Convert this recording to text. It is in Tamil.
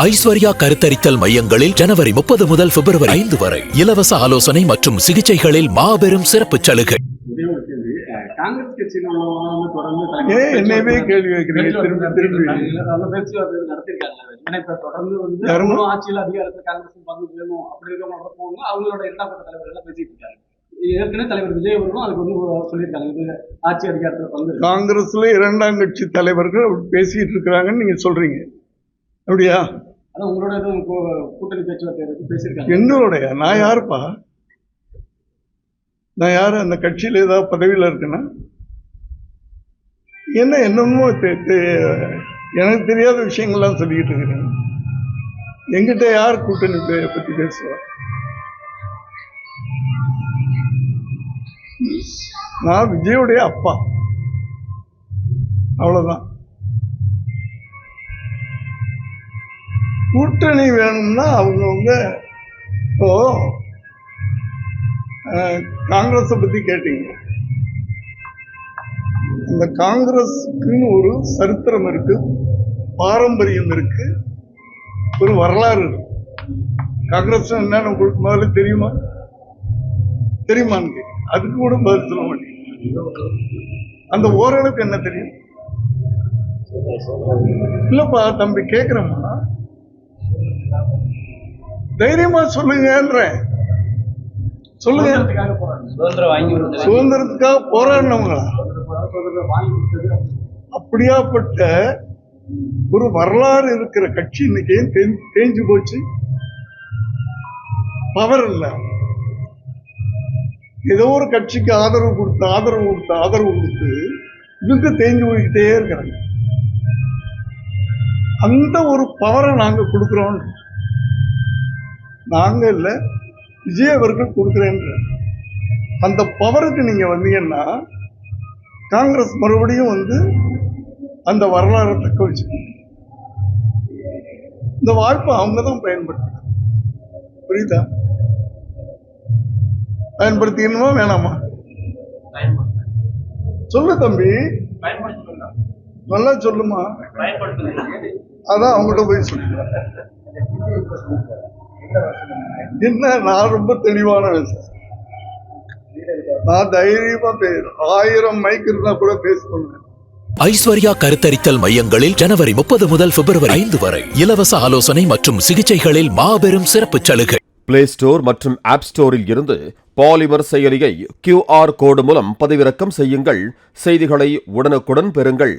ஐஸ்வர்யா கருத்தரித்தல் மையங்களில் ஜனவரி 30 முதல் பிப்ரவரி 5 வரை இலவச ஆலோசனை மற்றும் சிகிச்சைகளில் மாபெரும் சிறப்பு சலுகை. காங்கிரஸ் கட்சியில தொடர்ந்து என்னவே கேள்வி வைக்கிறீங்க பேச்சுவார்த்தை நடத்திருக்காங்க. தொடர்ந்து வந்து ஆட்சியில் அதிகாரத்தில் காங்கிரஸ் பங்கு வேணும் அப்படி இருக்கவங்க அவங்களோட இரண்டாம் கட்ட தலைவர்கள் பேசிட்டு இருக்காங்க. ஏற்கனவே தலைவர் விஜய் அவர்களும் அதுக்கு வந்து சொல்லியிருக்காங்க ஆட்சி அதிகாரத்தில் பங்கு. காங்கிரஸ்ல இரண்டாம் கட்சி தலைவர்கள் பேசிட்டு இருக்கிறாங்கன்னு நீங்க சொல்றீங்க அப்படியா? அதான் உங்களோட எதுவும் கூட்டணி பேச்சுவார்த்தை பேசியிருக்காங்க. என்னோடைய நான் யாருப்பா? நான் யாரு? அந்த கட்சியில் ஏதாவது பதவியில் இருக்குன்னா என்ன என்னமோ எனக்கு தெரியாத விஷயங்கள்லாம் சொல்லிக்கிட்டு இருக்கிறேன். எங்கிட்ட யார் கூட்டணி பத்தி பேசுவார்? நான் விஜயோடைய அப்பா, அவ்வளவுதான். கூட்டணி வேணும்னா அவங்கவுங்க இப்போ காங்கிரஸை பத்தி கேட்டீங்க. அந்த காங்கிரஸுக்குன்னு ஒரு சரித்திரம் இருக்கு, பாரம்பரியம் இருக்கு, ஒரு வரலாறு இருக்கு. காங்கிரஸ் என்னன்னு உங்களுக்கு முதல்ல தெரியுமா? தெரியுமான்னு அதுக்கு கூட பதில் சொல்ல மாட்டேங்க. அந்த ஓரளவுக்கு என்ன தெரியும்? இல்லப்பா தம்பி கேட்கிறோமா, தைரியமா சொல்லுங்கன்ற. சொல்லுங்க. சுதந்திரத்துக்காக போராடினவங்களா? அப்படியாப்பட்ட ஒரு வரலாறு இருக்கிற கட்சி இன்னைக்கு தேஞ்சு போச்சு. பவர் இல்லை. ஏதோ ஒரு கட்சிக்கு ஆதரவு கொடுத்து இவங்க தேஞ்சு போய்கிட்டே இருக்கிறாங்க. அந்த ஒரு பவரை நாங்க கொடுக்கிறோம். நாங்க இல்ல, விஜய் அவர்கள் கொடுக்கிறேன்ற அந்த பவருக்கு நீங்க வந்தீங்கன்னா காங்கிரஸ் மறுபடியும் வந்து அந்த வரலாறை தக்க வச்சுக்கணும். இந்த வாய்ப்பை அவங்க தான் பயன்படுத்த, புரியுதா? பயன்படுத்திக்கணுமா வேணாமா? சொல்லு தம்பி, நல்லா சொல்லுமா. அதான் அவங்கள்ட்ட போய் சொல்லு. என்ன நான் ரொம்ப தெளிவான விஷயம். நான் தைரியமா பேசுறேன். 1000 மைக் இருந்தா கூட பேசுவேன். ஐஸ்வர்யா கருத்தரித்தல் மையங்களில் ஜனவரி 30 முதல் பிப்ரவரி 5 வரை இலவச ஆலோசனை மற்றும் சிகிச்சைகளில் மாபெரும் சிறப்பு சலுகை. பிளே ஸ்டோர் மற்றும் ஆப் ஸ்டோரில் இருந்து பாலிமர் செயலியை QR கோடு மூலம் பதிவிறக்கம் செய்யுங்கள். செய்திகளை உடனுக்குடன் பெறுங்கள்.